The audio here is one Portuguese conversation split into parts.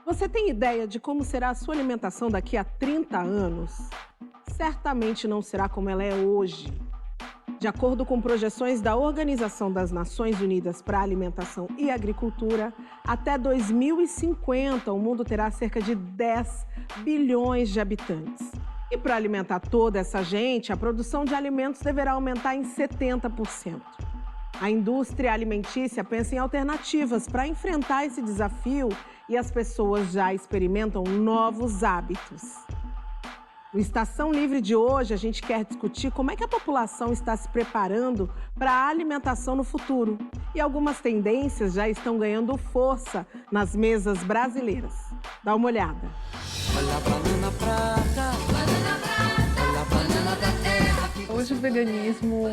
Você tem ideia de como será a sua alimentação daqui a 30 anos? Certamente não será como ela é hoje. De acordo com projeções da Organização das Nações Unidas para a Alimentação e Agricultura, até 2050 o mundo terá cerca de 10 bilhões de habitantes. E para alimentar toda essa gente, a produção de alimentos deverá aumentar em 70%. A indústria alimentícia pensa em alternativas para enfrentar esse desafio e as pessoas já experimentam novos hábitos. No Estação Livre de hoje, a gente quer discutir como é que a população está se preparando para a alimentação no futuro. E algumas tendências já estão ganhando força nas mesas brasileiras. Dá uma olhada. Hoje o veganismo,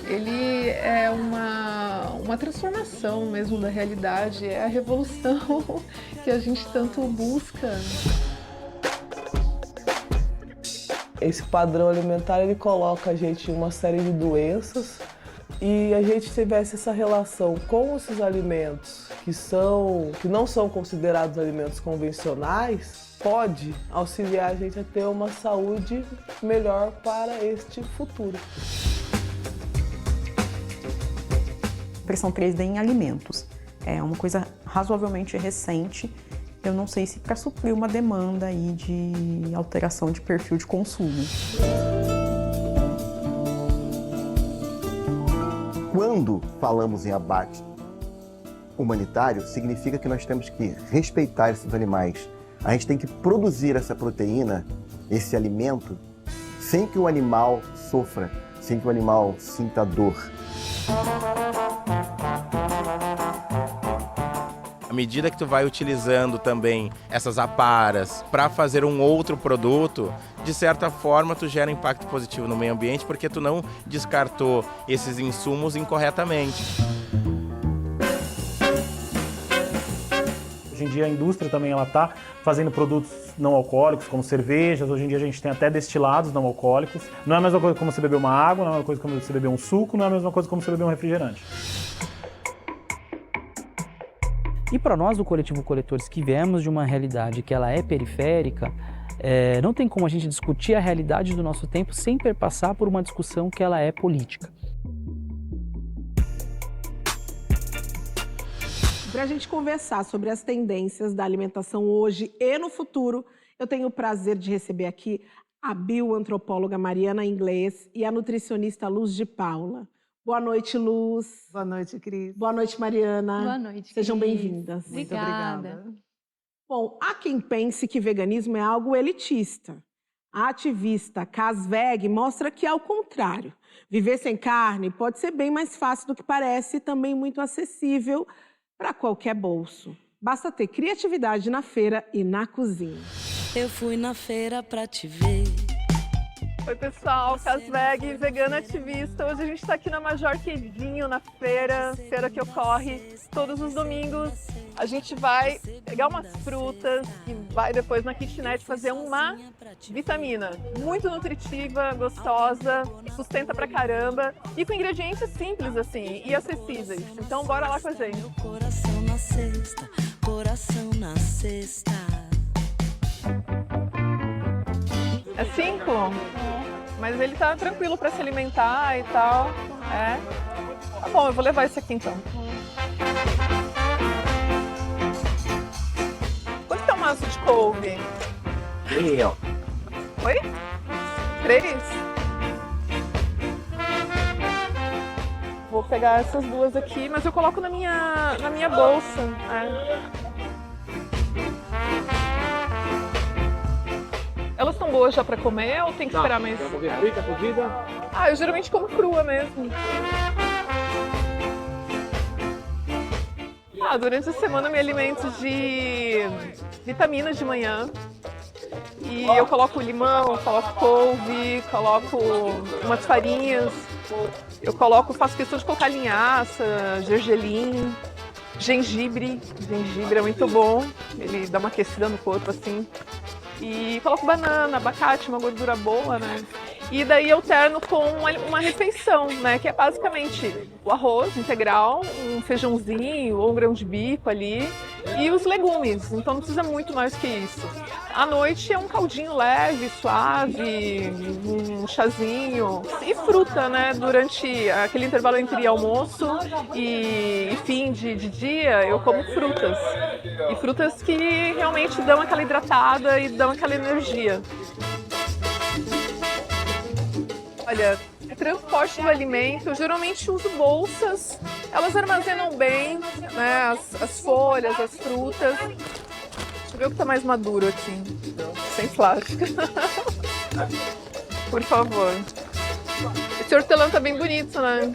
ele é uma transformação mesmo da realidade, é a revolução que a gente tanto busca. Esse padrão alimentar, ele coloca a gente em uma série de doenças e a gente tivesse essa relação com esses alimentos que não são considerados alimentos convencionais, pode auxiliar a gente a ter uma saúde melhor para este futuro. Impressão 3D em alimentos. É uma coisa razoavelmente recente. Eu não sei se para suprir uma demanda aí de alteração de perfil de consumo. Quando falamos em abate humanitário, significa que nós temos que respeitar esses animais. A gente tem que produzir essa proteína, esse alimento, sem que o animal sofra, sem que o animal sinta dor. À medida que tu vai utilizando também essas aparas para fazer um outro produto, de certa forma tu gera impacto positivo no meio ambiente porque tu não descartou esses insumos incorretamente. Hoje em dia a indústria também está fazendo produtos não alcoólicos, como cervejas. Hoje em dia a gente tem até destilados não alcoólicos. Não é a mesma coisa como você beber uma água, não é a mesma coisa como você beber um suco, não é a mesma coisa como você beber um refrigerante. E para nós do Coletivo Coletores, que viemos de uma realidade que ela é periférica, não tem como a gente discutir a realidade do nosso tempo sem perpassar por uma discussão que ela é política. Para a gente conversar sobre as tendências da alimentação hoje e no futuro, eu tenho o prazer de receber aqui a bioantropóloga Mariana Inglês e a nutricionista Luz de Paula. Boa noite, Luz. Boa noite, Cris. Boa noite, Mariana. Boa noite, Sejam Cris. bem-vindas. Muito obrigada. Bom, há quem pense que veganismo é algo elitista. A ativista Casveg mostra que é o contrário. Viver sem carne pode ser bem mais fácil do que parece e também muito acessível para qualquer bolso. Basta ter criatividade na feira e na cozinha. Eu fui na feira pra te ver. Oi pessoal, Casveg, vegana ativista. Hoje a gente está aqui na Major Quedinho, na feira que ocorre todos os domingos. A gente vai pegar umas frutas e vai depois na kitnet fazer uma vitamina muito nutritiva, gostosa, sustenta pra caramba e com ingredientes simples assim e acessíveis. Então bora lá com a gente. Coração na cesta, coração na cesta. É 5? Mas ele tá tranquilo para se alimentar e tal. É. Tá bom, eu vou levar esse aqui então. Quanto que é um maço de couve? 3. Oi? 3? Vou pegar essas duas aqui, mas eu coloco na minha bolsa. É. Elas estão boas já pra comer ou tem que esperar mais? Vamos ver frita, cozida. Ah, eu geralmente como crua mesmo. Durante a semana eu me alimento de vitaminas de manhã. E eu coloco limão, coloco couve, coloco umas farinhas. Faço questão de colocar linhaça, gergelim, gengibre. Gengibre é muito bom, ele dá uma aquecida no corpo assim. E coloco banana, abacate, uma gordura boa, né? E daí eu alterno com uma refeição, né? Que é basicamente o arroz integral, um feijãozinho ou um grão de bico ali, E os legumes, então não precisa muito mais que isso. À noite é um caldinho leve, suave, um chazinho e fruta, né? Durante aquele intervalo entre almoço e fim de dia, eu como frutas. E frutas que realmente dão aquela hidratada e dão aquela energia. Olha, transporte do alimento, eu geralmente uso bolsas, elas armazenam bem, né, as folhas, as frutas. Deixa eu ver o que tá mais maduro aqui, sem plástico. Por favor. Esse hortelã tá bem bonito, né?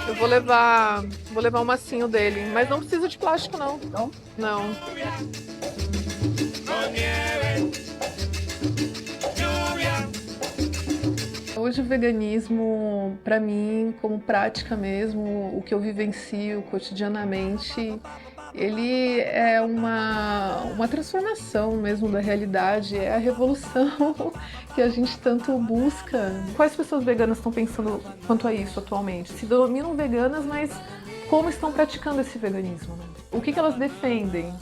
Eu vou levar um massinho dele, mas não precisa de plástico não. Não? Não. Hoje o veganismo, para mim, como prática mesmo, o que eu vivencio cotidianamente, ele é uma transformação mesmo da realidade, é a revolução que a gente tanto busca. Quais pessoas veganas estão pensando quanto a isso atualmente? Se denominam veganas, mas como estão praticando esse veganismo? O que elas defendem?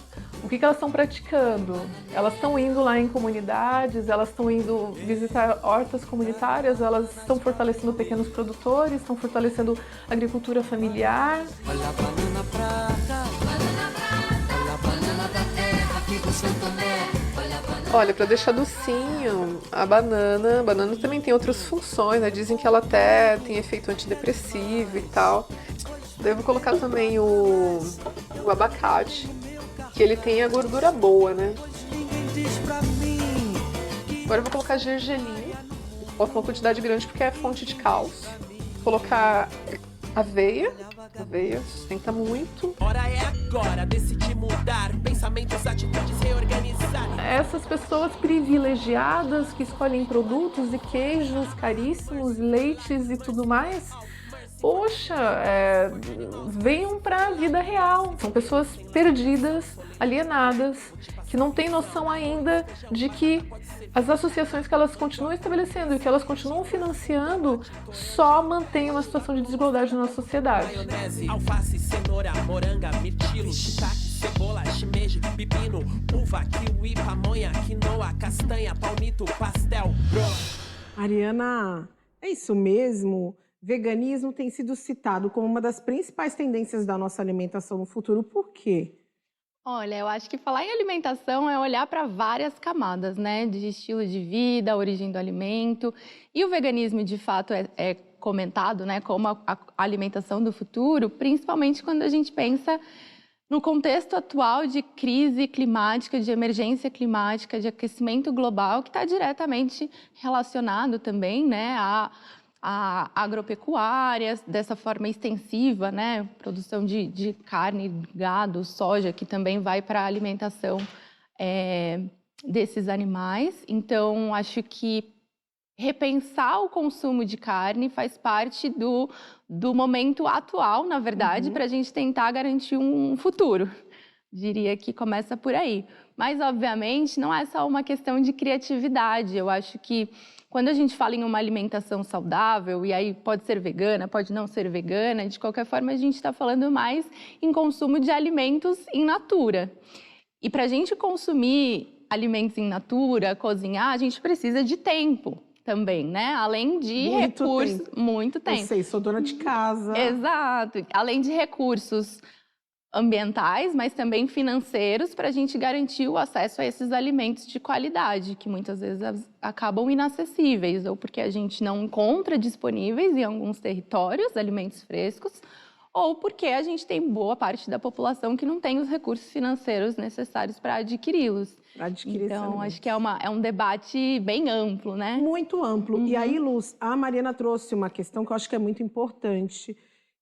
O que elas estão praticando? Elas estão indo lá em comunidades, elas estão indo visitar hortas comunitárias, elas estão fortalecendo pequenos produtores, estão fortalecendo a agricultura familiar. Olha, para deixar docinho, a banana também tem outras funções, né? Dizem que ela até tem efeito antidepressivo e tal. Devo colocar também o abacate, que ele tem a gordura boa, né? Agora eu vou colocar gergelim, coloco uma quantidade grande porque é fonte de cálcio. Vou colocar aveia sustenta muito. Hora é agora, decidir mudar, pensamentos, atitudes, reorganizar. Essas pessoas privilegiadas que escolhem produtos e queijos caríssimos, leites e tudo mais, poxa, venham para a vida real. São pessoas perdidas, alienadas, que não têm noção ainda de que as associações que elas continuam estabelecendo e que elas continuam financiando só mantêm uma situação de desigualdade na sociedade. Alface, cenoura, moranga, mirtilo, shiitake, cebola, shimeji, pepino, uva, kiwi, pamonha, quinoa, castanha, palmito, pastel. Ariana, é isso mesmo? Veganismo tem sido citado como uma das principais tendências da nossa alimentação no futuro. Por quê? Olha, eu acho que falar em alimentação é olhar para várias camadas, né? De estilo de vida, origem do alimento. E o veganismo, de fato, é comentado, né, como a alimentação do futuro, principalmente quando a gente pensa no contexto atual de crise climática, de emergência climática, de aquecimento global, que está diretamente relacionado também, né, a agropecuárias, dessa forma extensiva, né? Produção de carne, gado, soja, que também vai para a alimentação desses animais. Então, acho que repensar o consumo de carne faz parte do momento atual, na verdade, para a gente tentar garantir um futuro. Diria que começa por aí. Mas, obviamente, não é só uma questão de criatividade. Eu acho que quando a gente fala em uma alimentação saudável, e aí pode ser vegana, pode não ser vegana, de qualquer forma a gente está falando mais em consumo de alimentos in natura. E para a gente consumir alimentos in natura, cozinhar, a gente precisa de tempo também, né? Além de recursos... Muito tempo. Eu sei, sou dona de casa. Exato. Além de recursos ambientais, mas também financeiros, para a gente garantir o acesso a esses alimentos de qualidade, que muitas vezes acabam inacessíveis, ou porque a gente não encontra disponíveis em alguns territórios alimentos frescos, ou porque a gente tem boa parte da população que não tem os recursos financeiros necessários para adquiri-los. Então, acho que é um debate bem amplo, né? Muito amplo. E aí, Luz, a Mariana trouxe uma questão que eu acho que é muito importante,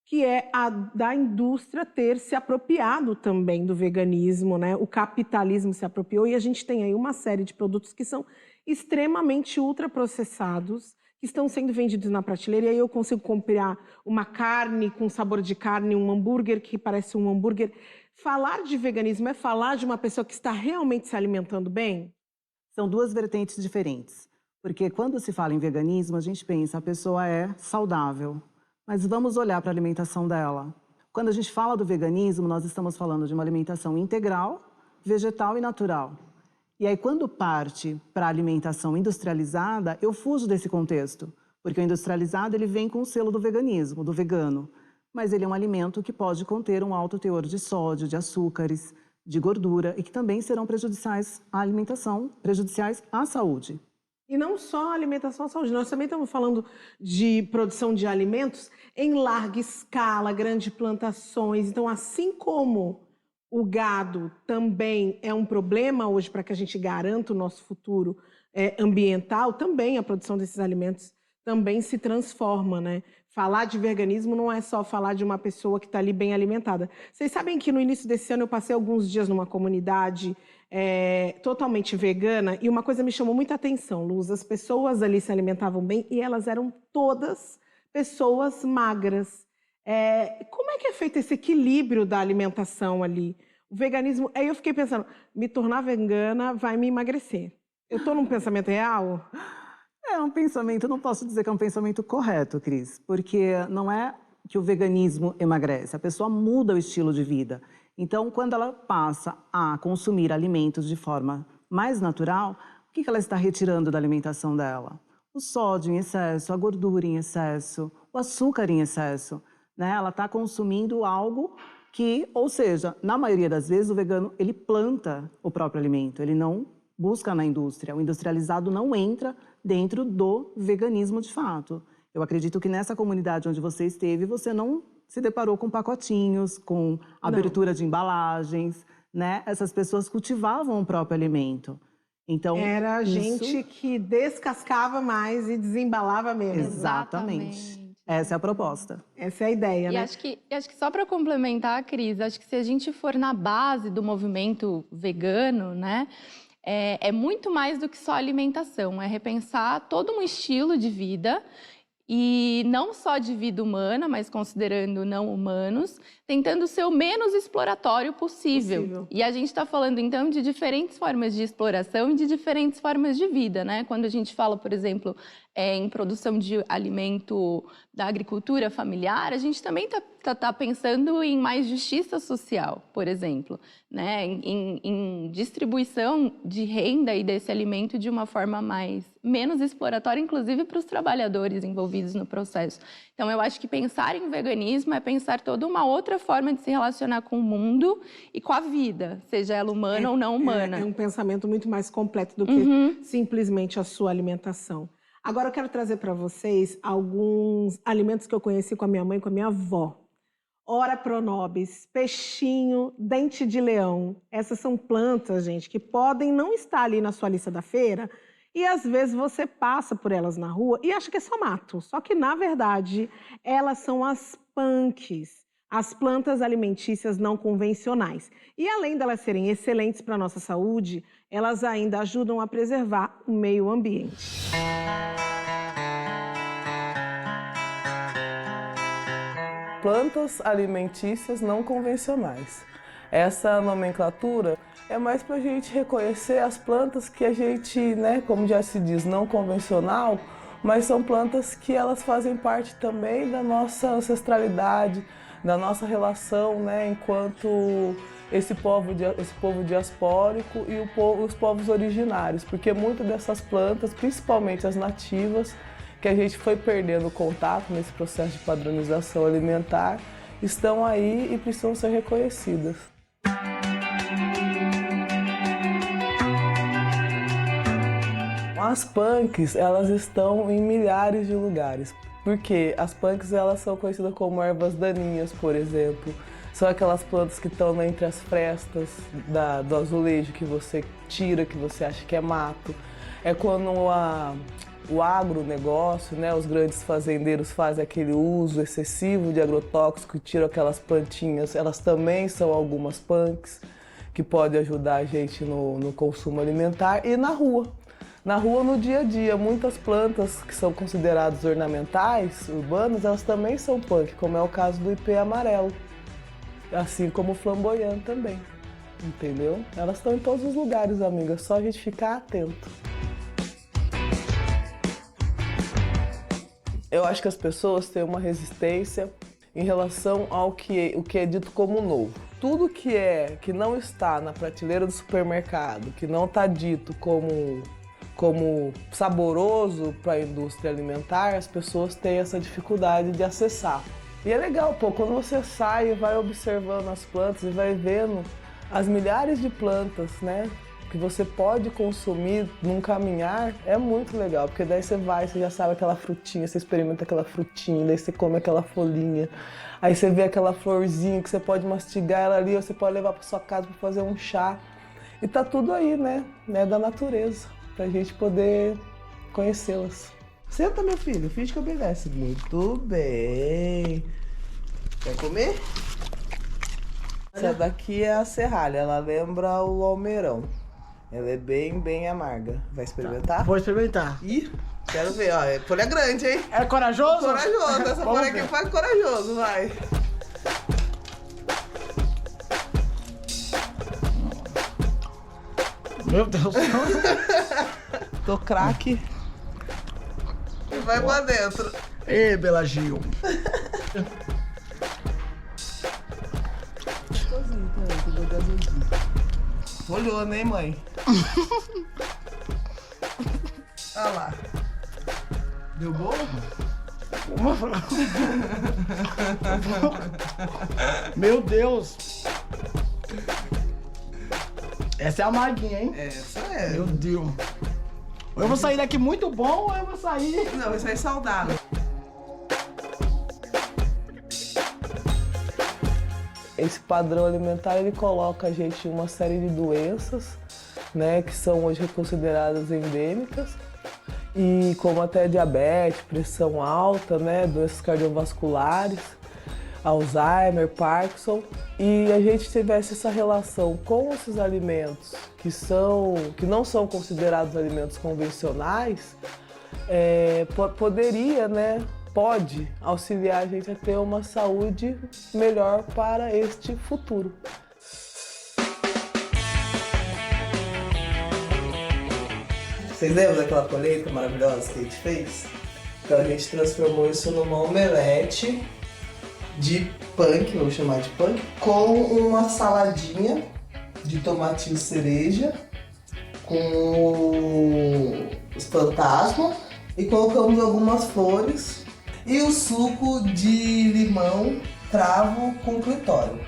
que é a da indústria ter se apropriado também do veganismo, né? O capitalismo se apropriou e a gente tem aí uma série de produtos que são extremamente ultraprocessados, que estão sendo vendidos na prateleira, e aí eu consigo comprar uma carne com sabor de carne, um hambúrguer que parece um hambúrguer. Falar de veganismo é falar de uma pessoa que está realmente se alimentando bem? São duas vertentes diferentes, porque quando se fala em veganismo, a gente pensa, a pessoa é saudável. Mas vamos olhar para a alimentação dela. Quando a gente fala do veganismo, nós estamos falando de uma alimentação integral, vegetal e natural. E aí, quando parte para a alimentação industrializada, eu fujo desse contexto, porque o industrializado ele vem com o selo do veganismo, do vegano. Mas ele é um alimento que pode conter um alto teor de sódio, de açúcares, de gordura e que também serão prejudiciais à alimentação, prejudiciais à saúde. E não só a alimentação à saúde, nós também estamos falando de produção de alimentos em larga escala, grandes plantações. Então, assim como o gado também é um problema hoje para que a gente garanta o nosso futuro ambiental, também a produção desses alimentos também se transforma, né? Falar de veganismo não é só falar de uma pessoa que está ali bem alimentada. Vocês sabem que no início desse ano eu passei alguns dias numa comunidade totalmente vegana e uma coisa me chamou muita atenção, Luz. As pessoas ali se alimentavam bem e elas eram todas pessoas magras. Como é que é feito esse equilíbrio da alimentação ali? O veganismo... Aí eu fiquei pensando, me tornar vegana vai me emagrecer. Eu estou num pensamento real? É um pensamento, não posso dizer que é um pensamento correto, Cris, porque não é que o veganismo emagrece, a pessoa muda o estilo de vida. Então, quando ela passa a consumir alimentos de forma mais natural, o que ela está retirando da alimentação dela? O sódio em excesso, a gordura em excesso, o açúcar em excesso, né? Ela está consumindo algo que, ou seja, na maioria das vezes o vegano, ele planta o próprio alimento, ele não busca na indústria, o industrializado não entra dentro do veganismo de fato. Eu acredito que nessa comunidade onde você esteve, você não se deparou com pacotinhos, com abertura de embalagens, né? Essas pessoas cultivavam o próprio alimento. Então, era gente que descascava mais e desembalava menos. Exatamente. Essa é a proposta. Essa é a ideia, né? Acho que só para complementar, Cris, acho que se a gente for na base do movimento vegano, né? É muito mais do que só alimentação, é repensar todo um estilo de vida, e não só de vida humana, mas considerando não humanos, tentando ser o menos exploratório possível. E a gente está falando, então, de diferentes formas de exploração e de diferentes formas de vida, né? Quando a gente fala, por exemplo, em produção de alimento da agricultura familiar, a gente também tá pensando em mais justiça social, por exemplo, né? Em distribuição de renda e desse alimento de uma forma menos exploratória, inclusive para os trabalhadores envolvidos no processo. Então, eu acho que pensar em veganismo é pensar toda uma outra forma de se relacionar com o mundo e com a vida, seja ela humana ou não humana. É um pensamento muito mais completo do que simplesmente a sua alimentação. Agora eu quero trazer para vocês alguns alimentos que eu conheci com a minha mãe e com a minha avó. Ora pronobis, peixinho, dente de leão. Essas são plantas, gente, que podem não estar ali na sua lista da feira e às vezes você passa por elas na rua e acha que é só mato. Só que, na verdade, elas são as punks, as plantas alimentícias não convencionais. E além delas serem excelentes para a nossa saúde, elas ainda ajudam a preservar o meio ambiente. Plantas alimentícias não convencionais. Essa nomenclatura é mais para a gente reconhecer as plantas que a gente, né, como já se diz, não convencional, mas são plantas que elas fazem parte também da nossa ancestralidade, da nossa relação, né, enquanto esse povo diaspórico e os povos originários, porque muitas dessas plantas, principalmente as nativas, que a gente foi perdendo contato nesse processo de padronização alimentar, estão aí e precisam ser reconhecidas. As punks, elas estão em milhares de lugares, porque as punks elas são conhecidas como ervas daninhas, por exemplo. São aquelas plantas que estão entre as frestas do azulejo que você tira, que você acha que é mato. É quando o agronegócio, né, os grandes fazendeiros fazem aquele uso excessivo de agrotóxico e tiram aquelas plantinhas. Elas também são algumas punks que podem ajudar a gente no consumo alimentar e na rua. Na rua, no dia a dia, muitas plantas que são consideradas ornamentais, urbanas, elas também são punk, como é o caso do ipê amarelo, assim como o flamboyant também, entendeu? Elas estão em todos os lugares, amiga, é só a gente ficar atento. Eu acho que as pessoas têm uma resistência em relação ao o que é dito como novo. Tudo que não está na prateleira do supermercado, que não está dito como saboroso para a indústria alimentar, as pessoas têm essa dificuldade de acessar. E é legal, pô, quando você sai e vai observando as plantas e vai vendo as milhares de plantas, né, que você pode consumir num caminhar, é muito legal, porque daí você já sabe aquela frutinha, você experimenta aquela frutinha, daí você come aquela folhinha, aí você vê aquela florzinha que você pode mastigar ela ali, ou você pode levar para sua casa para fazer um chá. E tá tudo aí, né, da natureza, pra gente poder conhecê-las. Senta, meu filho, finge que obedece. Muito bem. Quer comer? Essa daqui é a serralha, ela lembra o almeirão. Ela é bem amarga. Vai experimentar? Vou experimentar. Ih, quero ver, ó. Folha grande, hein? É corajoso? Corajoso, essa folha aqui faz corajoso, vai. Meu Deus. Tô craque. Vai pra dentro. Ê, Bela Gil. Olhou, né, mãe? Olha lá. Deu bom? Meu Deus. Essa é a amarguinha, hein? Essa é. Meu Deus. Ou eu vou sair daqui muito bom, ou eu vou sair... Não, vai sair saudável. Esse padrão alimentar, ele coloca a gente em uma série de doenças, né, que são hoje consideradas endêmicas, e como até diabetes, pressão alta, né, doenças cardiovasculares, Alzheimer, Parkinson, e a gente tivesse essa relação com esses alimentos que não são considerados alimentos convencionais, poderia, né, pode auxiliar a gente a ter uma saúde melhor para este futuro. Vocês lembram daquela colheita maravilhosa que a gente fez? Então a gente transformou isso numa omelete de punk, vou chamar de punk, com uma saladinha de tomatinho cereja, com os fantasmas, e colocamos algumas flores e o suco de limão cravo com clitório.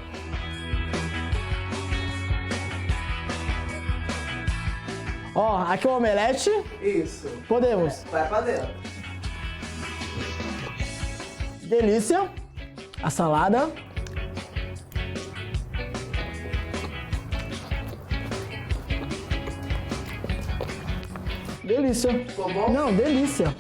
Ó, aqui é o omelete. Isso. Podemos. Vai pra dentro. Delícia. A salada. Delícia. Ficou bom? Não, delícia.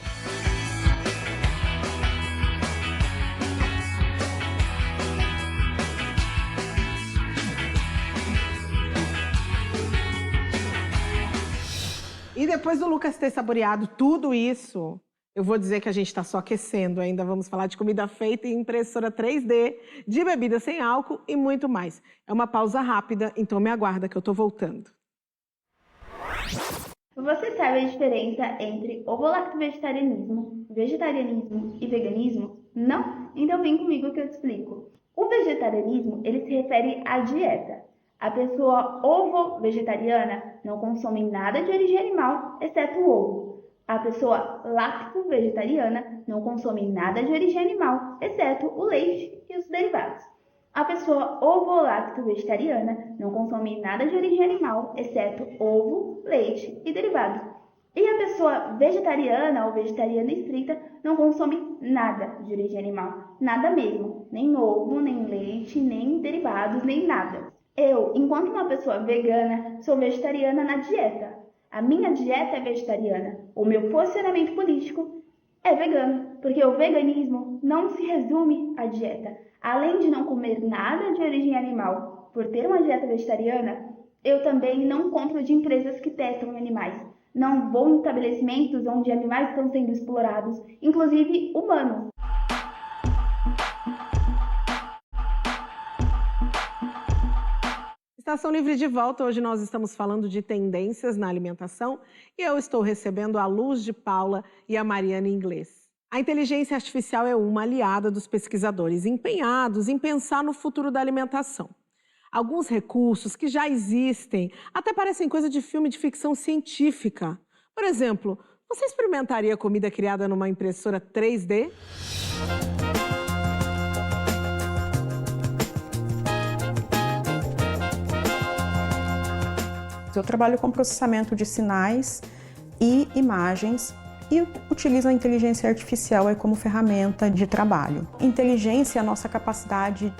E depois do Lucas ter saboreado tudo isso, eu vou dizer que a gente está só aquecendo. Ainda vamos falar de comida feita em impressora 3D, de bebida sem álcool e muito mais. É uma pausa rápida, então me aguarda que eu tô voltando. Você sabe a diferença entre ovo-lacto-vegetarianismo, vegetarianismo e veganismo? Não? Então vem comigo que eu te explico. O vegetarianismo, ele se refere à dieta. A pessoa ovo-vegetariana não consome nada de origem animal, exceto o ovo. A pessoa lacto-vegetariana não consome nada de origem animal, exceto o leite e os derivados. A pessoa ovo-lacto-vegetariana não consome nada de origem animal, exceto ovo, leite e derivados. E a pessoa vegetariana ou vegetariana estrita não consome nada de origem animal, nada mesmo, nem ovo, nem leite, nem derivados, nem nada. Eu, enquanto uma pessoa vegana, sou vegetariana na dieta. A minha dieta é vegetariana. O meu posicionamento político é vegano, porque o veganismo não se resume à dieta. Além de não comer nada de origem animal, por ter uma dieta vegetariana, eu também não compro de empresas que testam animais. Não vou em estabelecimentos onde animais estão sendo explorados, inclusive humanos. Estação Livre de volta. Hoje nós estamos falando de tendências na alimentação e eu estou recebendo a Luz de Paula e a Mariana Inglês. A inteligência artificial é uma aliada dos pesquisadores empenhados em pensar no futuro da alimentação. Alguns recursos que já existem até parecem coisa de filme de ficção científica. Por exemplo, você experimentaria comida criada numa impressora 3D? Eu trabalho com processamento de sinais e imagens e utilizo a inteligência artificial aí como ferramenta de trabalho. Inteligência é a nossa capacidade,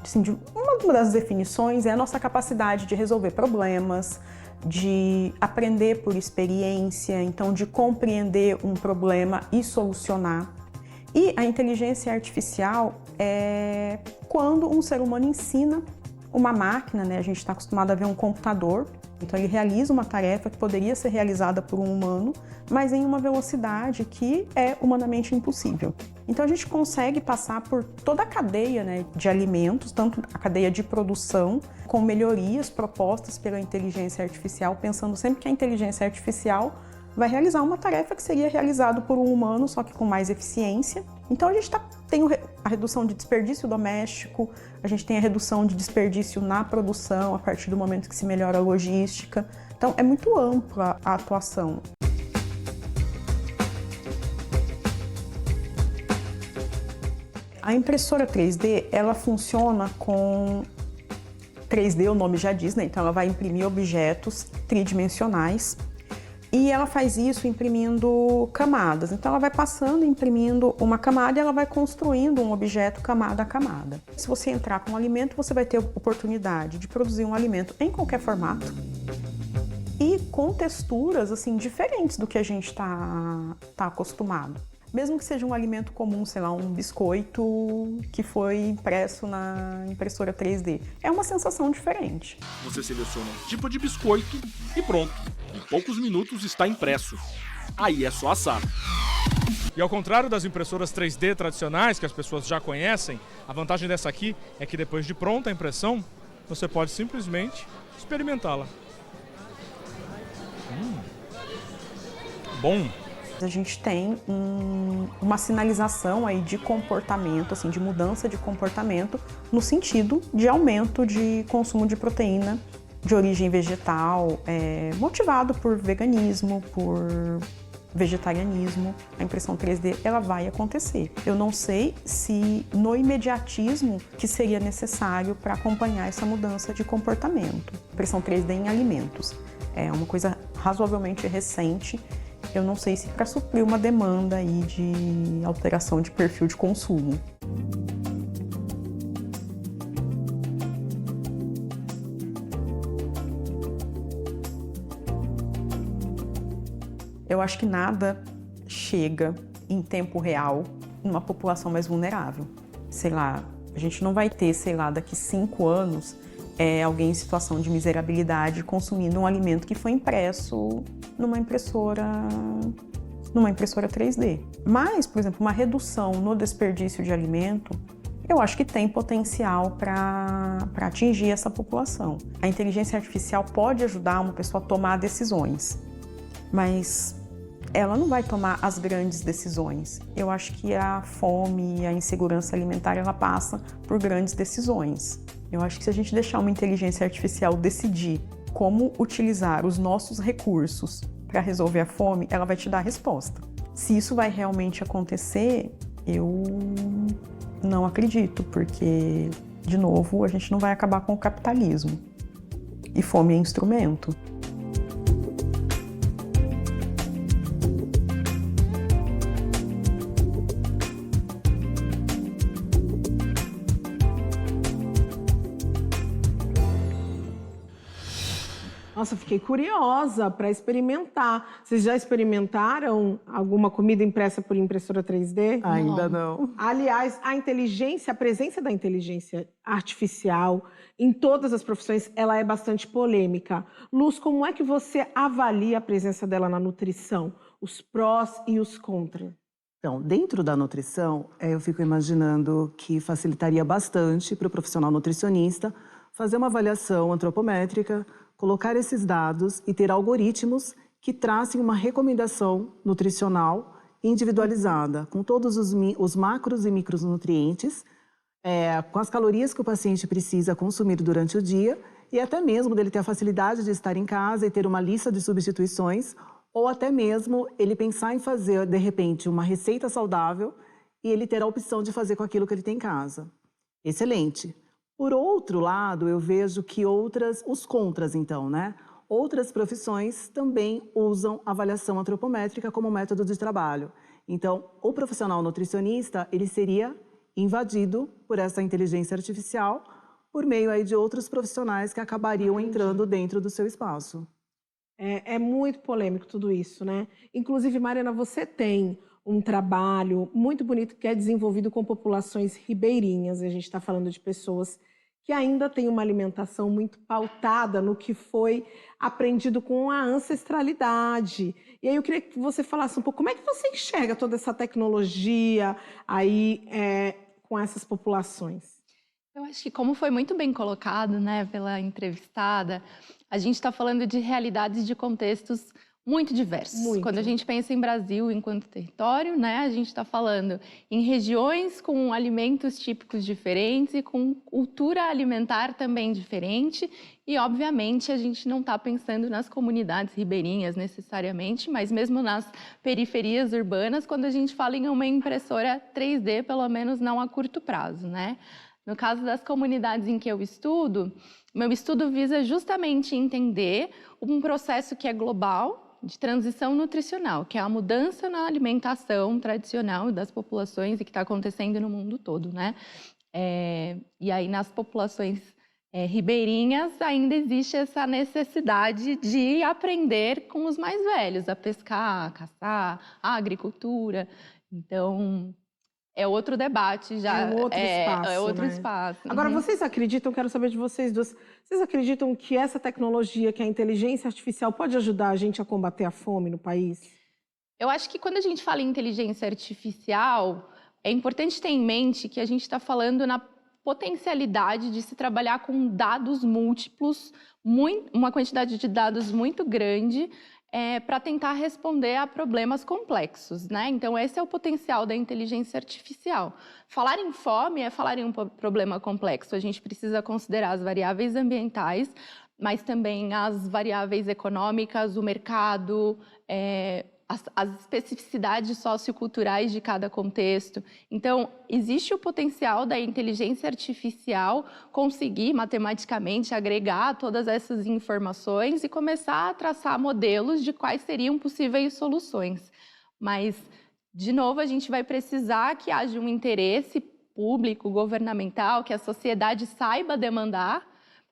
assim, uma das definições é a nossa capacidade de resolver problemas, de aprender por experiência, então de compreender um problema e solucionar. E a inteligência artificial é quando um ser humano ensina uma máquina, né? A gente está acostumado a ver um computador, então ele realiza uma tarefa que poderia ser realizada por um humano, mas em uma velocidade que é humanamente impossível. Então a gente consegue passar por toda a cadeia, né, de alimentos, tanto a cadeia de produção, com melhorias propostas pela inteligência artificial, pensando sempre que a inteligência artificial vai realizar uma tarefa que seria realizada por um humano, só que com mais eficiência. Então a gente tem a redução de desperdício doméstico, a gente tem a redução de desperdício na produção, a partir do momento que se melhora a logística. Então é muito ampla a atuação. A impressora 3D, ela funciona com 3D, o nome já diz, né? Então ela vai imprimir objetos tridimensionais. E ela faz isso imprimindo camadas. Então ela vai passando, imprimindo uma camada e ela vai construindo um objeto camada a camada. Se você entrar com um alimento, você vai ter a oportunidade de produzir um alimento em qualquer formato e com texturas assim diferentes do que a gente tá acostumado. Mesmo que seja um alimento comum, sei lá, um biscoito que foi impresso na impressora 3D. É uma sensação diferente. Você seleciona um tipo de biscoito e pronto. Em poucos minutos está impresso. Aí é só assar. E ao contrário das impressoras 3D tradicionais que as pessoas já conhecem, a vantagem dessa aqui é que depois de pronta a impressão, você pode simplesmente experimentá-la. Bom! A gente tem uma sinalização aí de comportamento, assim, de mudança de comportamento no sentido de aumento de consumo de proteína de origem vegetal, motivado por veganismo, por vegetarianismo. A impressão 3D ela vai acontecer. Eu não sei se no imediatismo que seria necessário para acompanhar essa mudança de comportamento. Impressão 3D em alimentos é uma coisa razoavelmente recente. Eu não sei se para suprir uma demanda aí de alteração de perfil de consumo. Eu acho que nada chega em tempo real numa população mais vulnerável. Sei lá, a gente não vai ter, sei lá, daqui 5 anos, alguém em situação de miserabilidade consumindo um alimento que foi impresso numa impressora 3D. Mas, por exemplo, uma redução no desperdício de alimento, eu acho que tem potencial para atingir essa população. A inteligência artificial pode ajudar uma pessoa a tomar decisões, mas ela não vai tomar as grandes decisões. Eu acho que a fome e a insegurança alimentar, ela passa por grandes decisões. Eu acho que se a gente deixar uma inteligência artificial decidir como utilizar os nossos recursos para resolver a fome, ela vai te dar a resposta. Se isso vai realmente acontecer, eu não acredito, porque, de novo, a gente não vai acabar com o capitalismo. E fome é instrumento. Nossa, fiquei curiosa para experimentar. Vocês já experimentaram alguma comida impressa por impressora 3D? Ainda não. Aliás, a presença da inteligência artificial em todas as profissões, ela é bastante polêmica. Luz, como é que você avalia a presença dela na nutrição? Os prós e os contras? Então, dentro da nutrição, eu fico imaginando que facilitaria bastante para o profissional nutricionista fazer uma avaliação antropométrica, colocar esses dados e ter algoritmos que tracem uma recomendação nutricional individualizada, com todos os macros e micronutrientes, com as calorias que o paciente precisa consumir durante o dia e até mesmo dele ter a facilidade de estar em casa e ter uma lista de substituições, ou até mesmo ele pensar em fazer, de repente, uma receita saudável e ele ter a opção de fazer com aquilo que ele tem em casa. Excelente. Por outro lado, eu vejo que os contras, então, né? Outras profissões também usam avaliação antropométrica como método de trabalho. Então, o profissional nutricionista, ele seria invadido por essa inteligência artificial por meio aí de outros profissionais que acabariam entrando dentro do seu espaço. É muito polêmico tudo isso, né? Inclusive, Mariana, você tem um trabalho muito bonito que é desenvolvido com populações ribeirinhas. A gente está falando de pessoas que ainda têm uma alimentação muito pautada no que foi aprendido com a ancestralidade. E aí eu queria que você falasse um pouco como é que você enxerga toda essa tecnologia aí com essas populações. Eu acho que, como foi muito bem colocado, né, pela entrevistada, a gente está falando de realidades de contextos muito diversos. Muito. Quando a gente pensa em Brasil enquanto território, né, a gente está falando em regiões com alimentos típicos diferentes e com cultura alimentar também diferente. E, obviamente, a gente não está pensando nas comunidades ribeirinhas necessariamente, mas mesmo nas periferias urbanas, quando a gente fala em uma impressora 3D, pelo menos não a curto prazo, né? No caso das comunidades em que eu estudo, meu estudo visa justamente entender um processo que é global de transição nutricional, que é a mudança na alimentação tradicional das populações e que está acontecendo no mundo todo, né? E aí nas populações ribeirinhas ainda existe essa necessidade de aprender com os mais velhos, a pescar, a caçar, a agricultura. Então, é outro debate já. É um outro espaço, é outro né? espaço. Agora, vocês acreditam, quero saber de vocês duas, vocês acreditam que essa tecnologia, que a inteligência artificial pode ajudar a gente a combater a fome no país? Eu acho que quando a gente fala em inteligência artificial, é importante ter em mente que a gente está falando na potencialidade de se trabalhar com dados múltiplos, uma quantidade de dados muito grande, para tentar responder a problemas complexos, né? Então, esse é o potencial da inteligência artificial. Falar em fome é falar em um problema complexo. A gente precisa considerar as variáveis ambientais, mas também as variáveis econômicas, o mercado, as especificidades socioculturais de cada contexto. Então, existe o potencial da inteligência artificial conseguir matematicamente agregar todas essas informações e começar a traçar modelos de quais seriam possíveis soluções. Mas, de novo, a gente vai precisar que haja um interesse público, governamental, que a sociedade saiba demandar,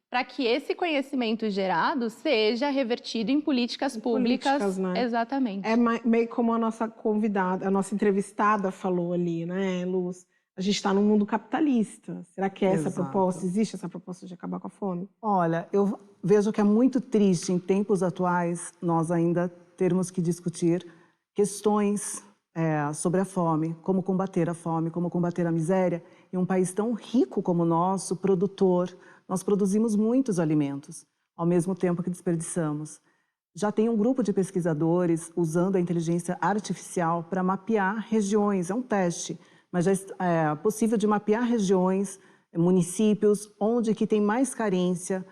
para que esse conhecimento gerado seja revertido em políticas públicas. Né? Exatamente. É meio como a nossa convidada, a nossa entrevistada falou ali, né, Luz? A gente está num mundo capitalista. Será que é essa proposta? Existe essa proposta de acabar com a fome? Olha, eu vejo que é muito triste, em tempos atuais, nós ainda termos que discutir questões sobre a fome, como combater a fome, como combater a miséria. Em um país tão rico como o nosso, produtor, nós produzimos muitos alimentos, ao mesmo tempo que desperdiçamos. Já tem um grupo de pesquisadores usando a inteligência artificial para mapear regiões, é um teste, mas já é possível de mapear regiões, municípios, onde que tem mais carência,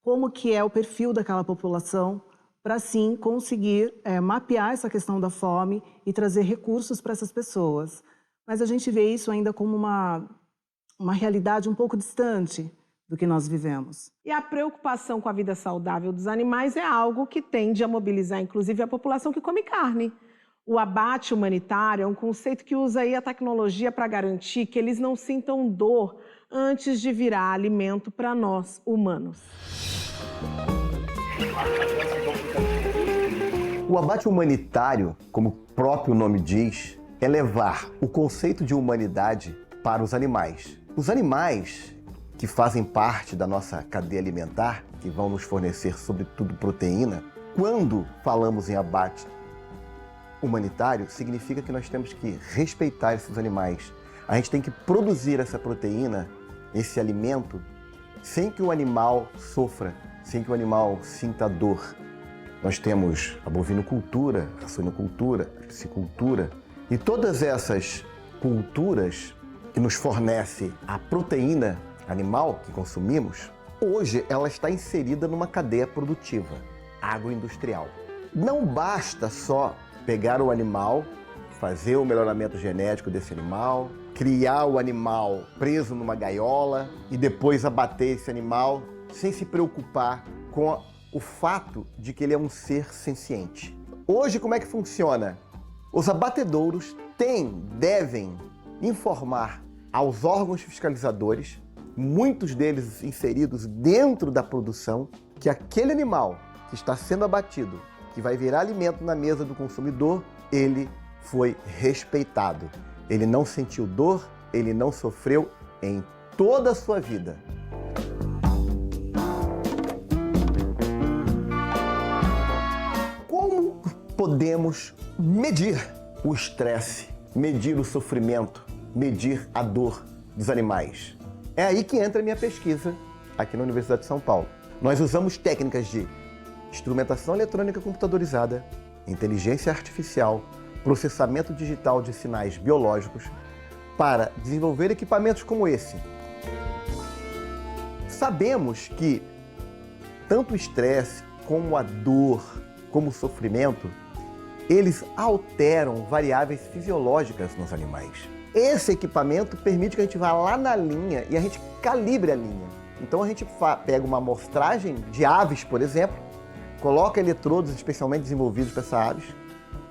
como que é o perfil daquela população, para sim conseguir mapear essa questão da fome e trazer recursos para essas pessoas. Mas a gente vê isso ainda como uma realidade um pouco distante do que nós vivemos. E a preocupação com a vida saudável dos animais é algo que tende a mobilizar, inclusive, a população que come carne. O abate humanitário é um conceito que usa aí a tecnologia para garantir que eles não sintam dor antes de virar alimento para nós, humanos. O abate humanitário, como o próprio nome diz, é levar o conceito de humanidade para os animais. Os animais que fazem parte da nossa cadeia alimentar, que vão nos fornecer, sobretudo, proteína, quando falamos em abate humanitário, significa que nós temos que respeitar esses animais. A gente tem que produzir essa proteína, esse alimento, sem que o animal sofra, sem que o animal sinta dor. Nós temos a bovinocultura, a suinocultura, a piscicultura, E todas essas culturas que nos fornecem a proteína animal que consumimos, hoje ela está inserida numa cadeia produtiva agroindustrial. Não basta só pegar o animal, fazer o melhoramento genético desse animal, criar o animal preso numa gaiola e depois abater esse animal sem se preocupar com o fato de que ele é um ser senciente. Hoje, como é que funciona? Os abatedouros devem informar aos órgãos fiscalizadores, muitos deles inseridos dentro da produção, que aquele animal que está sendo abatido, que vai virar alimento na mesa do consumidor, ele foi respeitado. Ele não sentiu dor, ele não sofreu em toda a sua vida. Como podemos medir o estresse, medir o sofrimento, medir a dor dos animais? É aí que entra a minha pesquisa aqui na Universidade de São Paulo. Nós usamos técnicas de instrumentação eletrônica computadorizada, inteligência artificial, processamento digital de sinais biológicos para desenvolver equipamentos como esse. Sabemos que tanto o estresse como a dor, como o sofrimento, eles alteram variáveis fisiológicas nos animais. Esse equipamento permite que a gente vá lá na linha e a gente calibre a linha. Então a gente pega uma amostragem de aves, por exemplo, coloca eletrodos especialmente desenvolvidos para essas aves,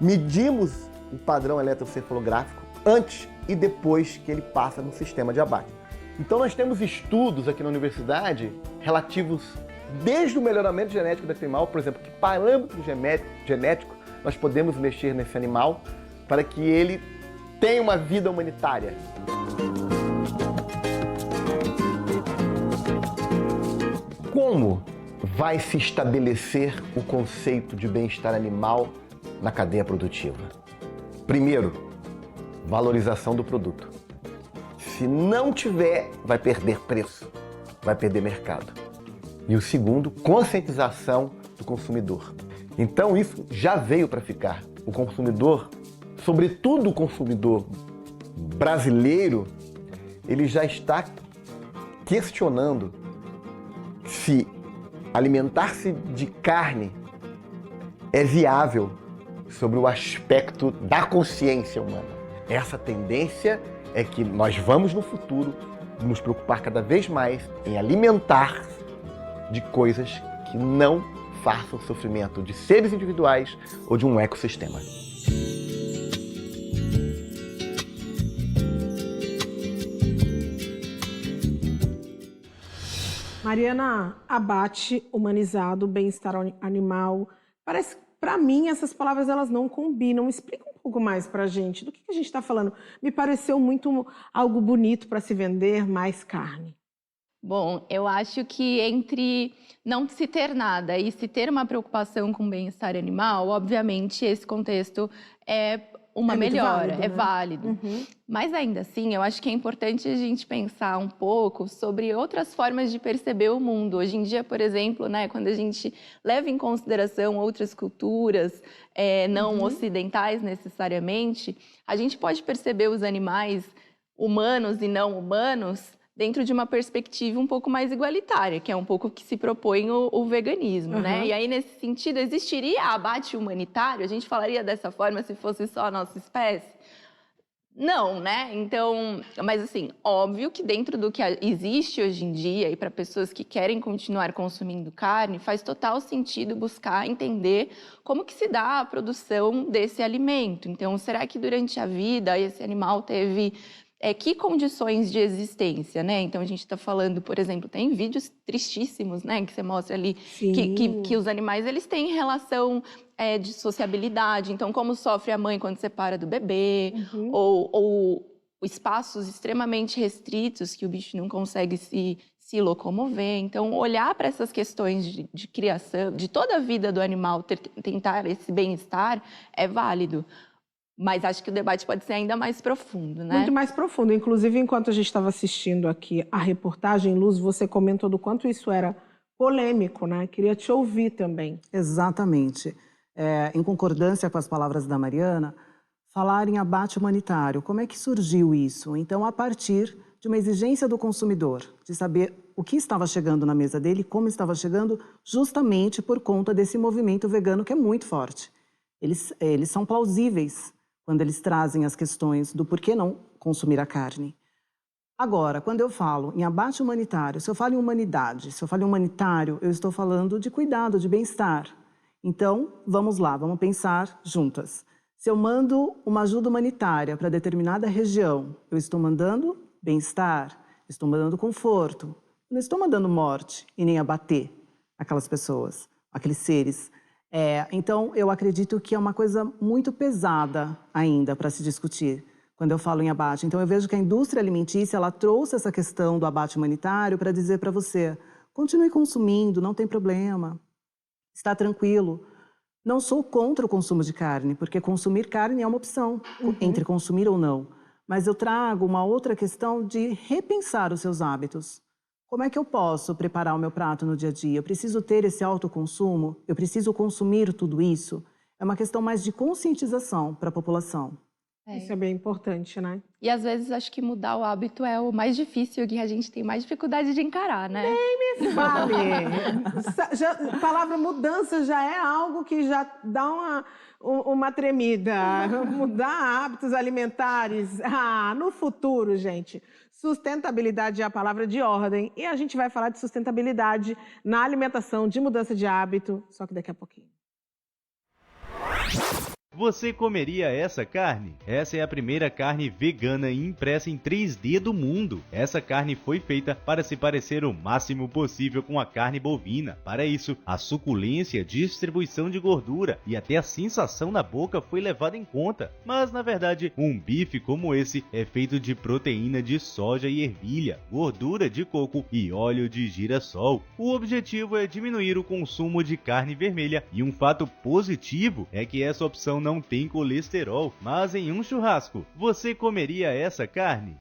medimos o padrão eletrocefalográfico antes e depois que ele passa no sistema de abate. Então nós temos estudos aqui na universidade relativos desde o melhoramento genético daquele animal, por exemplo, que parâmetro genético nós podemos mexer nesse animal para que ele tenha uma vida humanitária. Como vai se estabelecer o conceito de bem-estar animal na cadeia produtiva? Primeiro, valorização do produto. Se não tiver, vai perder preço, vai perder mercado. E o segundo, conscientização do consumidor. Então isso já veio para ficar. O consumidor, sobretudo o consumidor brasileiro, ele já está questionando se alimentar-se de carne é viável sobre o aspecto da consciência humana. Essa tendência é que nós vamos no futuro nos preocupar cada vez mais em alimentar de coisas que não façam sofrimento de seres individuais ou de um ecossistema. Mariana, abate humanizado, bem-estar animal. Parece, para mim, essas palavras elas não combinam. Explica um pouco mais para a gente. Do que a gente está falando? Me pareceu muito algo bonito para se vender, mais carne. Bom, eu acho que entre não se ter nada e se ter uma preocupação com o bem-estar animal, obviamente esse contexto é uma melhora, válido, né? É válido. Mas ainda assim, eu acho que é importante a gente pensar um pouco sobre outras formas de perceber o mundo. Hoje em dia, por exemplo, né, quando a gente leva em consideração outras culturas não ocidentais necessariamente, a gente pode perceber os animais humanos e não humanos dentro de uma perspectiva um pouco mais igualitária, que é um pouco que se propõe o veganismo, né? E aí, nesse sentido, existiria abate humanitário? A gente falaria dessa forma se fosse só a nossa espécie? Não, né? Então, mas assim, óbvio que dentro do que existe hoje em dia e para pessoas que querem continuar consumindo carne, faz total sentido buscar entender como que se dá a produção desse alimento. Então, será que durante a vida esse animal teve que condições de existência, né? Então a gente está falando, por exemplo, tem vídeos tristíssimos, né? Que você mostra ali que os animais eles têm relação de sociabilidade. Então, como sofre a mãe quando separa do bebê, ou espaços extremamente restritos que o bicho não consegue se locomover. Então, olhar para essas questões de criação, de toda a vida do animal, tentar esse bem-estar é válido. Mas acho que o debate pode ser ainda mais profundo, né? Muito mais profundo. Inclusive, enquanto a gente estava assistindo aqui a reportagem, Luz, você comentou do quanto isso era polêmico, né? Queria te ouvir também. Exatamente. Em concordância com as palavras da Mariana, falar em abate humanitário. Como é que surgiu isso? Então, a partir de uma exigência do consumidor, de saber o que estava chegando na mesa dele, como estava chegando, justamente por conta desse movimento vegano que é muito forte. Eles são plausíveis quando eles trazem as questões do porquê não consumir a carne. Agora, quando eu falo em abate humanitário, se eu falo em humanidade, se eu falo em humanitário, eu estou falando de cuidado, de bem-estar. Então, vamos lá, vamos pensar juntas. Se eu mando uma ajuda humanitária para determinada região, eu estou mandando bem-estar, estou mandando conforto, não estou mandando morte e nem abater aquelas pessoas, aqueles seres. Então, eu acredito que é uma coisa muito pesada ainda para se discutir quando eu falo em abate. Então, eu vejo que a indústria alimentícia ela trouxe essa questão do abate humanitário para dizer para você, continue consumindo, não tem problema, está tranquilo. Não sou contra o consumo de carne, porque consumir carne é uma opção, entre consumir ou não. Mas eu trago uma outra questão de repensar os seus hábitos. Como é que eu posso preparar o meu prato no dia a dia? Eu preciso ter esse autoconsumo? Eu preciso consumir tudo isso? É uma questão mais de conscientização para a população. Isso é bem importante, né? E às vezes acho que mudar o hábito é o mais difícil, que a gente tem mais dificuldade de encarar, né? Nem me fale! A palavra mudança já é algo que já dá uma tremida. Mudar hábitos alimentares. No futuro, gente. Sustentabilidade é a palavra de ordem. E a gente vai falar de sustentabilidade na alimentação, de mudança de hábito, só que daqui a pouquinho. Você comeria essa carne? Essa é a primeira carne vegana impressa em 3D do mundo. Essa carne foi feita para se parecer o máximo possível com a carne bovina. Para isso, a suculência, distribuição de gordura e até a sensação na boca foi levada em conta. Mas, na verdade, um bife como esse é feito de proteína de soja e ervilha, gordura de coco e óleo de girassol. O objetivo é diminuir o consumo de carne vermelha e um fato positivo é que essa opção não tem colesterol, mas em um churrasco, você comeria essa carne?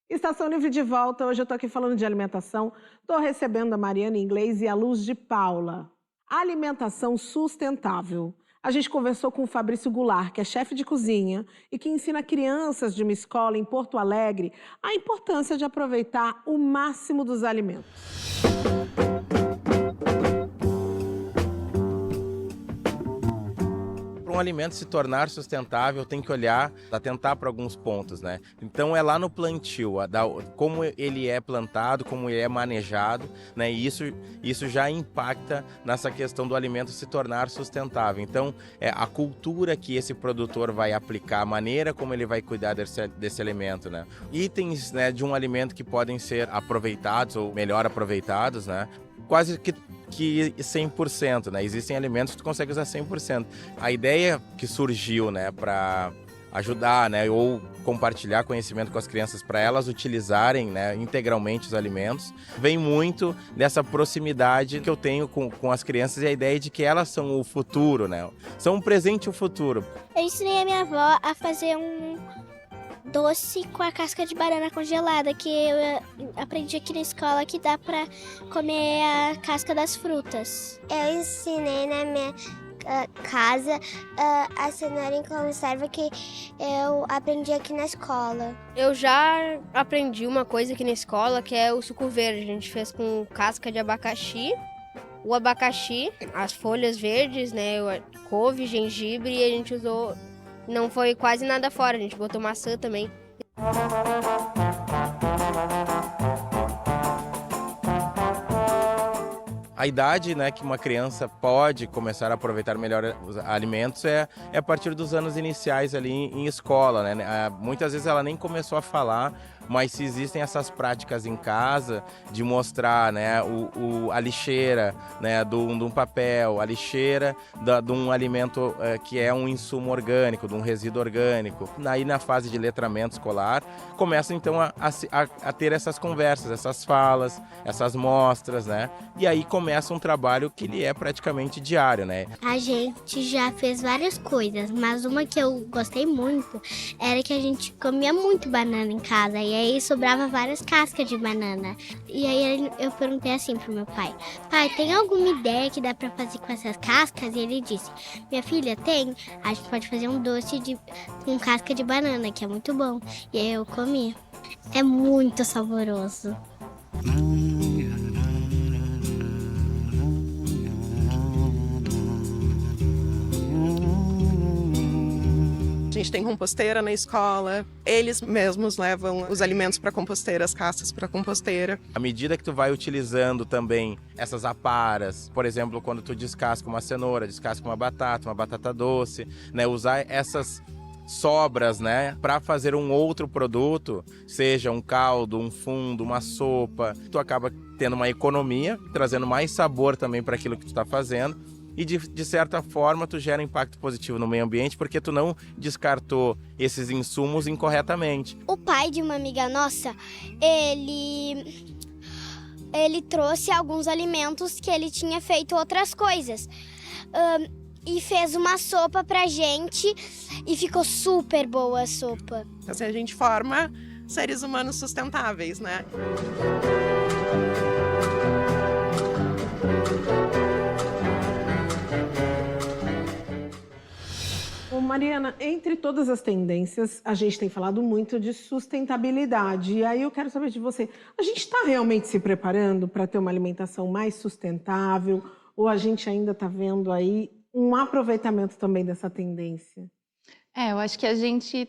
Estação Livre de volta, hoje eu tô aqui falando de alimentação, tô recebendo a Mariana Inglês e a Luz de Paula. Alimentação sustentável. A gente conversou com o Fabrício Goulart, que é chefe de cozinha e que ensina crianças de uma escola em Porto Alegre a importância de aproveitar o máximo dos alimentos. Para um alimento se tornar sustentável, tem que olhar, atentar para alguns pontos, né? Então é lá no plantio, como ele é plantado, como ele é manejado, né? E isso já impacta nessa questão do alimento se tornar sustentável. Então a cultura que esse produtor vai aplicar, a maneira como ele vai cuidar desse alimento, né? Itens, né, de um alimento que podem ser aproveitados ou melhor aproveitados, né? Quase que 100%, né? Existem alimentos que tu consegue usar 100%. A ideia que surgiu, né, para ajudar, né, ou compartilhar conhecimento com as crianças para elas utilizarem, né, integralmente os alimentos, vem muito dessa proximidade que eu tenho com as crianças e a ideia de que elas são o futuro, né? São um presente e o futuro. Eu ensinei a minha avó a fazer um doce com a casca de banana congelada, que eu aprendi aqui na escola que dá pra comer a casca das frutas. Eu ensinei na minha casa a cenoura em conserva, que eu aprendi aqui na escola. Eu já aprendi uma coisa aqui na escola, que é o suco verde. A gente fez com casca de abacaxi, o abacaxi, as folhas verdes, né, couve, gengibre, e a gente usou. Não foi quase nada fora, a gente botou maçã também. A idade, né, que uma criança pode começar a aproveitar melhor os alimentos é a partir dos anos iniciais ali em escola, né? Muitas vezes ela nem começou a falar, mas se existem essas práticas em casa de mostrar, né, a lixeira, né, de um papel, a lixeira de um alimento que é um insumo orgânico, de um resíduo orgânico. Aí na fase de letramento escolar, começam então a ter essas conversas, essas falas, essas mostras, né? E aí começa começa um trabalho que ele é praticamente diário, né? A gente já fez várias coisas, mas uma que eu gostei muito era que a gente comia muito banana em casa e aí sobrava várias cascas de banana. E aí eu perguntei assim pro meu pai: pai, tem alguma ideia que dá pra fazer com essas cascas? E ele disse: minha filha, tem. A gente pode fazer um doce com casca de banana, que é muito bom. E aí eu comi. É muito saboroso. A gente tem composteira na escola, eles mesmos levam os alimentos para composteira, as cascas para composteira. À medida que tu vai utilizando também essas aparas, por exemplo, quando tu descasca uma cenoura, descasca uma batata doce, né, usar essas sobras, né, para fazer um outro produto, seja um caldo, um fundo, uma sopa, tu acaba tendo uma economia, trazendo mais sabor também para aquilo que tu está fazendo. E de certa forma tu gera impacto positivo no meio ambiente porque tu não descartou esses insumos incorretamente. O pai de uma amiga nossa, ele trouxe alguns alimentos que ele tinha feito outras coisas. E fez uma sopa pra gente e ficou super boa a sopa. Assim a gente forma seres humanos sustentáveis, né? Mariana, entre todas as tendências, a gente tem falado muito de sustentabilidade. E aí eu quero saber de você, a gente está realmente se preparando para ter uma alimentação mais sustentável? Ou a gente ainda está vendo aí um aproveitamento também dessa tendência? Eu acho que a gente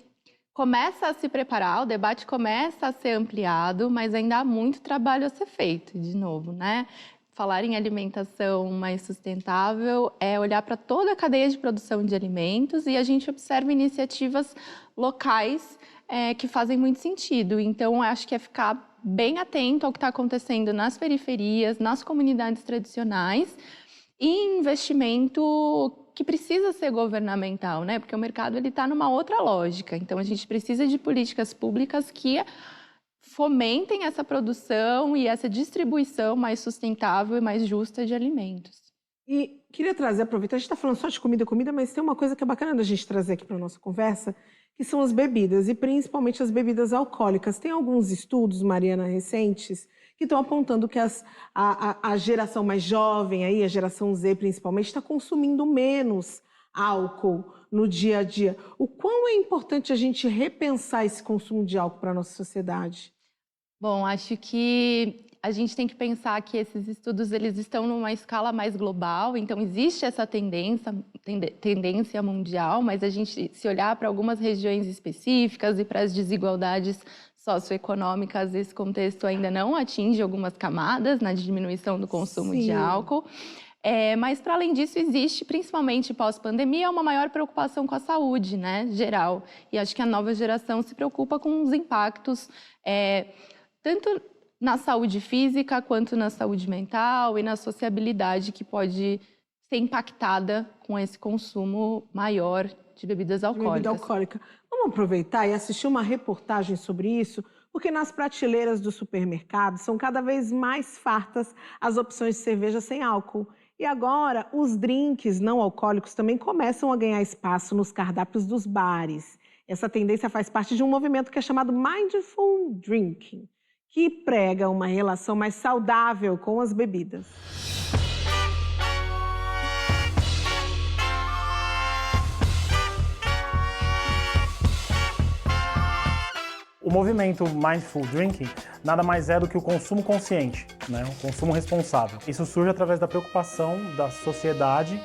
começa a se preparar, o debate começa a ser ampliado, mas ainda há muito trabalho a ser feito, de novo, né? Falar em alimentação mais sustentável é olhar para toda a cadeia de produção de alimentos e a gente observa iniciativas locais que fazem muito sentido. Então, acho que é ficar bem atento ao que está acontecendo nas periferias, nas comunidades tradicionais e investimento que precisa ser governamental, né? Porque o mercado está numa outra lógica. Então, a gente precisa de políticas públicas que fomentem essa produção e essa distribuição mais sustentável e mais justa de alimentos. E queria trazer, aproveitar, a gente está falando só de comida, mas tem uma coisa que é bacana da gente trazer aqui para a nossa conversa, que são as bebidas, e principalmente as bebidas alcoólicas. Tem alguns estudos, Mariana, recentes, que estão apontando que a geração mais jovem, aí, a geração Z principalmente, está consumindo menos álcool no dia a dia. O quão é importante a gente repensar esse consumo de álcool para a nossa sociedade? Bom, acho que a gente tem que pensar que esses estudos eles estão numa escala mais global, então existe essa tendência mundial, mas a gente, se olhar para algumas regiões específicas e para as desigualdades socioeconômicas, esse contexto ainda não atinge algumas camadas na diminuição do consumo de álcool. Mas, para além disso, existe, principalmente pós-pandemia, uma maior preocupação com a saúde, né, geral. E acho que a nova geração se preocupa com os impactos, tanto na saúde física, quanto na saúde mental e na sociabilidade que pode ser impactada com esse consumo maior de bebidas alcoólicas. Bebida alcoólica. Vamos aproveitar e assistir uma reportagem sobre isso, porque nas prateleiras do supermercado são cada vez mais fartas as opções de cerveja sem álcool. E agora, os drinks não alcoólicos também começam a ganhar espaço nos cardápios dos bares. Essa tendência faz parte de um movimento que é chamado Mindful Drinking, que prega uma relação mais saudável com as bebidas. O movimento Mindful Drinking nada mais é do que o consumo consciente, né? O consumo responsável. Isso surge através da preocupação da sociedade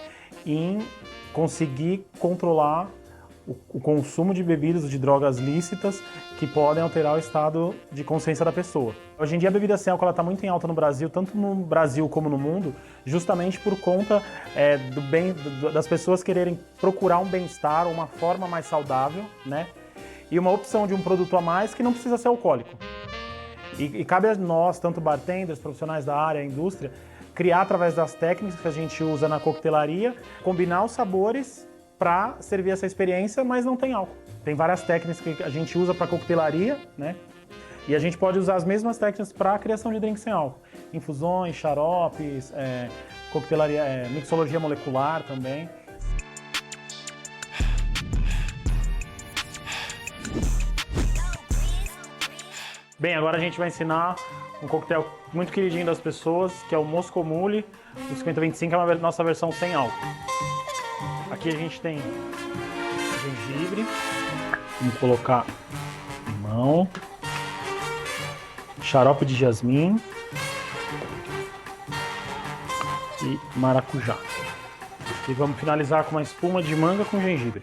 em conseguir controlar o consumo de bebidas ou de drogas lícitas que podem alterar o estado de consciência da pessoa. Hoje em dia a bebida sem álcool está muito em alta no Brasil, tanto no Brasil como no mundo, justamente por conta das pessoas quererem procurar um bem-estar, uma forma mais saudável, né? E uma opção de um produto a mais que não precisa ser alcoólico. E cabe a nós, tanto bartenders, profissionais da área, indústria, criar através das técnicas que a gente usa na coquetelaria, combinar os sabores para servir essa experiência, mas não tem álcool. Tem várias técnicas que a gente usa para coquetelaria, né? E a gente pode usar as mesmas técnicas para a criação de drinks sem álcool. Infusões, xaropes, coquetelaria, mixologia molecular também. Bem, agora a gente vai ensinar um coquetel muito queridinho das pessoas, que é o Moscow Mule, do 5025, é a nossa versão sem álcool. Aqui a gente tem gengibre, vamos colocar limão, xarope de jasmim e maracujá. E vamos finalizar com uma espuma de manga com gengibre.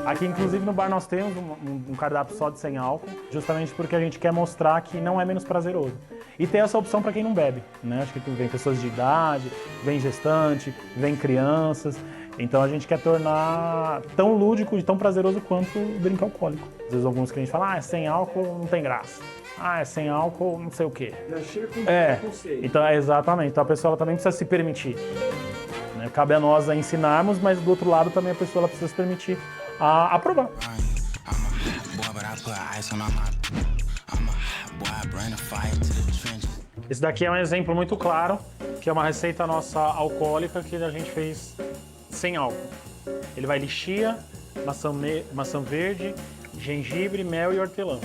Aqui, inclusive, no bar nós temos um cardápio só de sem álcool, justamente porque a gente quer mostrar que não é menos prazeroso. E ter essa opção para quem não bebe, né? Acho que vem pessoas de idade, vem gestante, vem crianças. Então a gente quer tornar tão lúdico e tão prazeroso quanto o drink alcoólico. Às vezes alguns clientes falam, é sem álcool, não tem graça. É sem álcool, não sei o quê. Já chega com preconceito. Então, exatamente. Então a pessoa ela também precisa se permitir. Né? Cabe a nós ensinarmos, mas do outro lado também a pessoa ela precisa se permitir a provar. Esse daqui é um exemplo muito claro, que é uma receita nossa alcoólica que a gente fez sem álcool. Ele vai lixia, maçã verde, gengibre, mel e hortelã.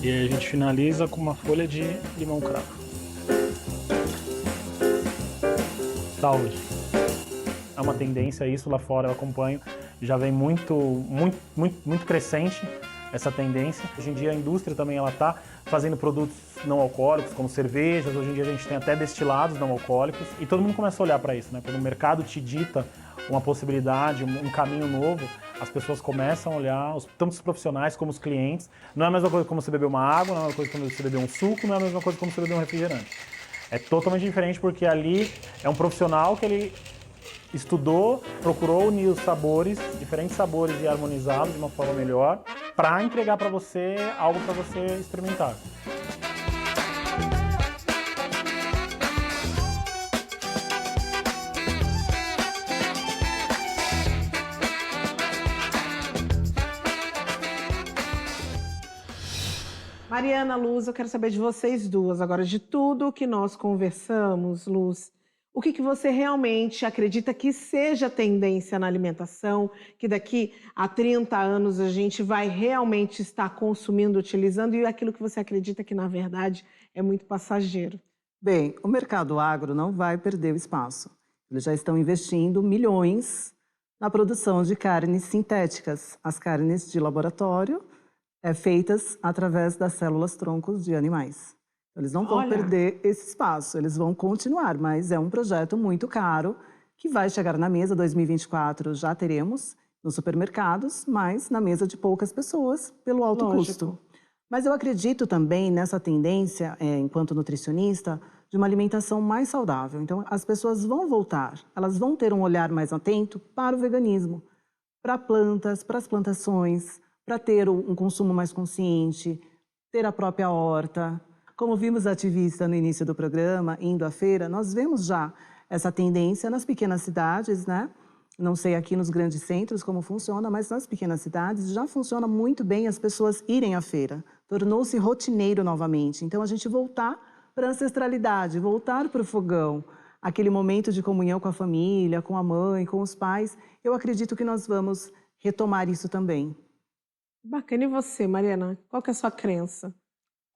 E aí a gente finaliza com uma folha de limão cravo. Saúde. É uma tendência isso lá fora, eu acompanho. Já vem muito crescente essa tendência. Hoje em dia a indústria também ela está fazendo produtos não alcoólicos, como cervejas. Hoje em dia a gente tem até destilados não alcoólicos. E todo mundo começa a olhar para isso, né? Quando o mercado te dita uma possibilidade, um caminho novo, as pessoas começam a olhar, tanto os profissionais como os clientes. Não é a mesma coisa como você beber uma água, não é a mesma coisa como você beber um suco, não é a mesma coisa como você beber um refrigerante. É totalmente diferente porque ali é um profissional que ele estudou, procurou unir os sabores, diferentes sabores e harmonizá-los de uma forma melhor, para entregar para você algo para você experimentar. Mariana, Luz, eu quero saber de vocês duas, agora de tudo que nós conversamos, Luz, o que você realmente acredita que seja tendência na alimentação, que daqui a 30 anos a gente vai realmente estar consumindo, utilizando, e aquilo que você acredita que, na verdade, é muito passageiro? Bem, o mercado agro não vai perder o espaço. Eles já estão investindo milhões na produção de carnes sintéticas, as carnes de laboratório, feitas através das células-troncos de animais. Eles não vão perder esse espaço, eles vão continuar, mas é um projeto muito caro que vai chegar na mesa 2024, já teremos nos supermercados, mas na mesa de poucas pessoas, pelo alto custo. Mas eu acredito também nessa tendência, enquanto nutricionista, de uma alimentação mais saudável. Então, as pessoas vão voltar, elas vão ter um olhar mais atento para o veganismo, para plantas, para as plantações, para ter um consumo mais consciente, ter a própria horta. Como vimos a ativista no início do programa, indo à feira, nós vemos já essa tendência nas pequenas cidades, né? Não sei aqui nos grandes centros como funciona, mas nas pequenas cidades já funciona muito bem as pessoas irem à feira. Tornou-se rotineiro novamente. Então, a gente voltar para a ancestralidade, voltar para o fogão, aquele momento de comunhão com a família, com a mãe, com os pais. Eu acredito que nós vamos retomar isso também. Bacana. E você, Mariana? Qual que é a sua crença?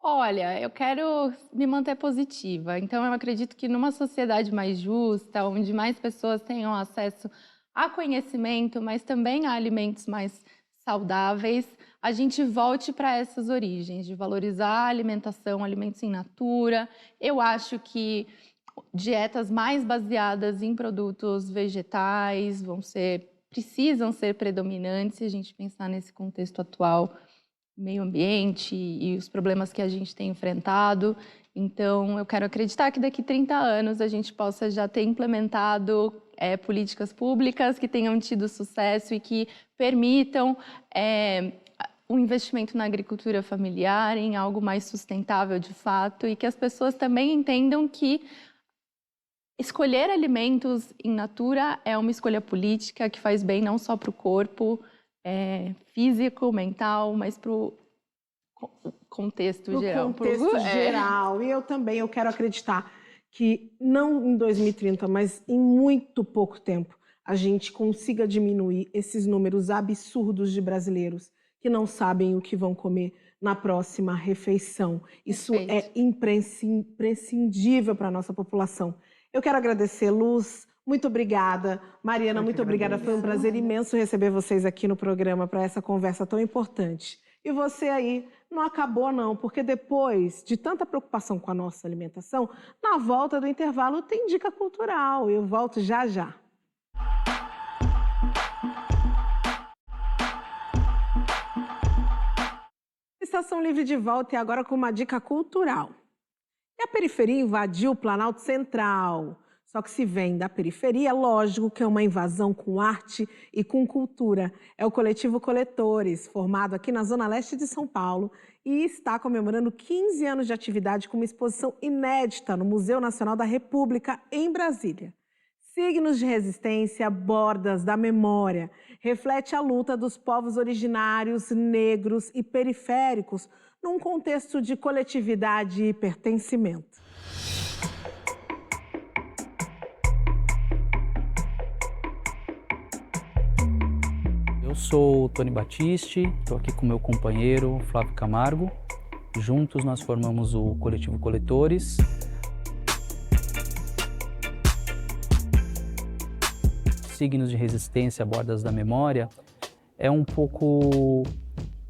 Olha, eu quero me manter positiva. Então, eu acredito que numa sociedade mais justa, onde mais pessoas tenham acesso a conhecimento, mas também a alimentos mais saudáveis, a gente volte para essas origens, de valorizar a alimentação, alimentos in natura. Eu acho que dietas mais baseadas em produtos vegetais precisam ser predominantes se a gente pensar nesse contexto atual, meio ambiente e os problemas que a gente tem enfrentado. Então, eu quero acreditar que daqui a 30 anos a gente possa já ter implementado políticas públicas que tenham tido sucesso e que permitam um investimento na agricultura familiar, em algo mais sustentável de fato, e que as pessoas também entendam que escolher alimentos in natura é uma escolha política que faz bem não só para o corpo físico, mental, mas para o contexto geral. Contexto geral. E eu quero acreditar que não em 2030, mas em muito pouco tempo, a gente consiga diminuir esses números absurdos de brasileiros que não sabem o que vão comer na próxima refeição. Isso é imprescindível para a nossa população. Eu quero agradecer, Luz, muito obrigada. Mariana, muito obrigada. Foi um prazer imenso receber vocês aqui no programa para essa conversa tão importante. E você aí, não acabou não, porque depois de tanta preocupação com a nossa alimentação, na volta do intervalo tem dica cultural. Eu volto já já. Estação Livre de volta e agora com uma dica cultural. E a periferia invadiu o Planalto Central. Só que se vem da periferia, lógico que é uma invasão com arte e com cultura. É o Coletivo Coletores, formado aqui na Zona Leste de São Paulo e está comemorando 15 anos de atividade com uma exposição inédita no Museu Nacional da República, em Brasília. Signos de resistência, bordas da memória, reflete a luta dos povos originários, negros e periféricos num contexto de coletividade e pertencimento. Eu sou o Tony Battisti, estou aqui com meu companheiro Flávio Camargo. Juntos nós formamos o Coletivo Coletores. Signos de resistência, bordas da memória, é um pouco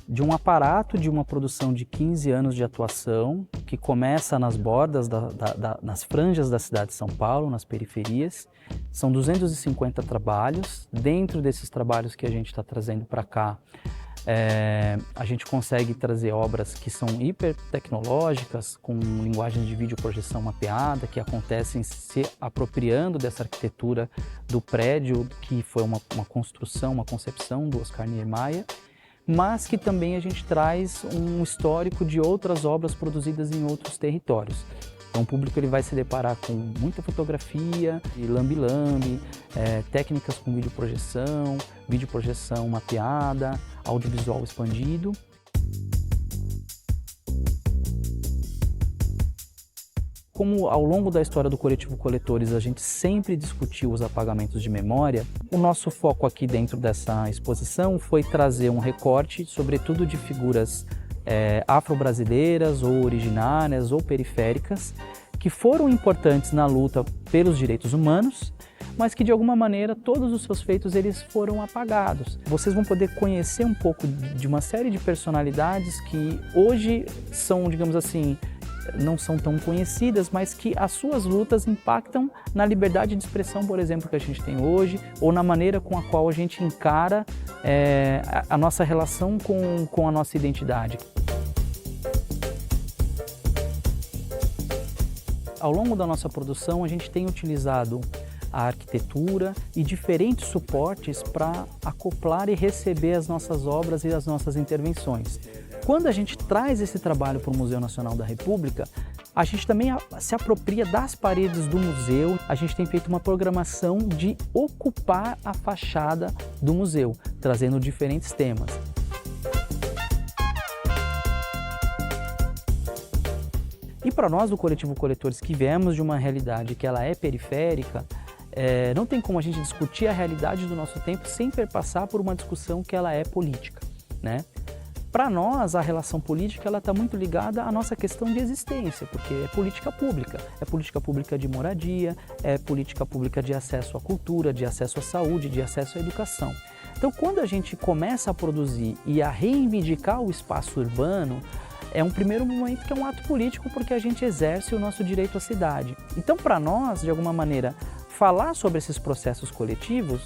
de um aparato de uma produção de 15 anos de atuação, que começa nas bordas, nas franjas da cidade de São Paulo, nas periferias. São 250 trabalhos. Dentro desses trabalhos que a gente está trazendo para cá, a gente consegue trazer obras que são hiper tecnológicas, com linguagem de videoprojeção mapeada, que acontecem se apropriando dessa arquitetura do prédio, que foi uma construção, uma concepção do Oscar Niemeyer, mas que também a gente traz um histórico de outras obras produzidas em outros territórios. Então o público ele vai se deparar com muita fotografia, lambe-lambe, técnicas com videoprojeção mapeada, audiovisual expandido. Como ao longo da história do Coletivo Coletores a gente sempre discutiu os apagamentos de memória, o nosso foco aqui dentro dessa exposição foi trazer um recorte, sobretudo de figuras afro-brasileiras ou originárias ou periféricas, que foram importantes na luta pelos direitos humanos, mas que de alguma maneira todos os seus feitos eles foram apagados. Vocês vão poder conhecer um pouco de uma série de personalidades que hoje são, digamos assim, não são tão conhecidas, mas que as suas lutas impactam na liberdade de expressão, por exemplo, que a gente tem hoje, ou na maneira com a qual a gente encara a nossa relação com a nossa identidade. Ao longo da nossa produção, a gente tem utilizado a arquitetura e diferentes suportes para acoplar e receber as nossas obras e as nossas intervenções. Quando a gente traz esse trabalho para o Museu Nacional da República, a gente também se apropria das paredes do museu. A gente tem feito uma programação de ocupar a fachada do museu, trazendo diferentes temas. E para nós do Coletivo Coletores, que viemos de uma realidade que ela é periférica, não tem como a gente discutir a realidade do nosso tempo sem perpassar por uma discussão que ela é política, né? Para nós, a relação política está muito ligada à nossa questão de existência, porque é política pública de moradia, é política pública de acesso à cultura, de acesso à saúde, de acesso à educação. Então, quando a gente começa a produzir e a reivindicar o espaço urbano, é um primeiro momento que é um ato político, porque a gente exerce o nosso direito à cidade. Então, para nós, de alguma maneira, falar sobre esses processos coletivos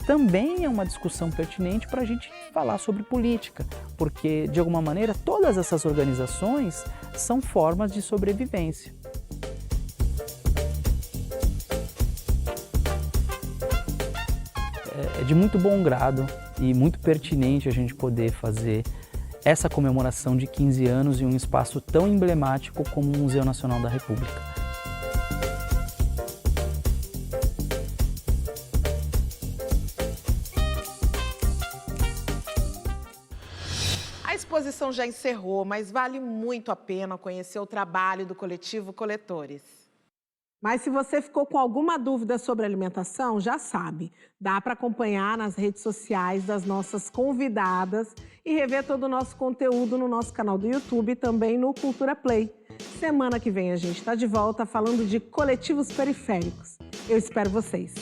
também é uma discussão pertinente para a gente falar sobre política, porque, de alguma maneira, todas essas organizações são formas de sobrevivência. É de muito bom grado e muito pertinente a gente poder fazer essa comemoração de 15 anos em um espaço tão emblemático como o Museu Nacional da República. A exposição já encerrou, mas vale muito a pena conhecer o trabalho do Coletivo Coletores. Mas se você ficou com alguma dúvida sobre alimentação, já sabe, dá para acompanhar nas redes sociais das nossas convidadas e rever todo o nosso conteúdo no nosso canal do YouTube e também no Cultura Play. Semana que vem a gente está de volta falando de coletivos periféricos. Eu espero vocês.